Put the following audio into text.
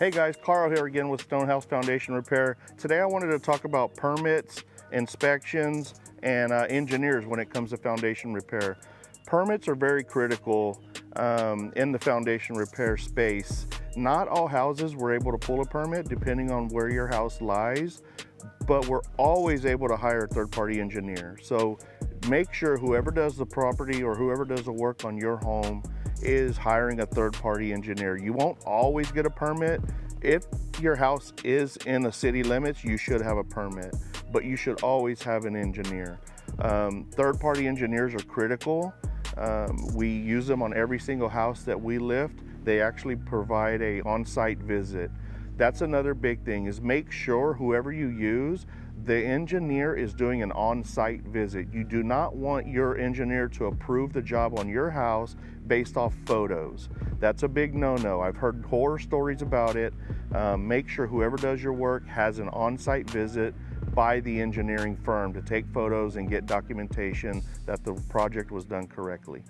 Hey guys, Carl here again with Stonehouse Foundation Repair. Today I wanted to talk about permits, inspections, and engineers when it comes to foundation repair. Permits are very critical in the foundation repair space. Not all houses were able to pull a permit depending on where your house lies, but we're always able to hire a third-party engineer. So make sure whoever does the property or whoever does the work on your home is hiring a third-party engineer. You won't always get a permit. If your house is in the city limits, you should have a permit, but you should always have an engineer. Third-party engineers are critical. We use them on every single house that we lift. They actually provide a on-site visit. That's another big thing, is make sure whoever you use, the engineer is doing an on-site visit. You do not want your engineer to approve the job on your house based off photos. That's a big no-no. I've heard horror stories about it. Make sure whoever does your work has an on-site visit by the engineering firm to take photos and get documentation that the project was done correctly.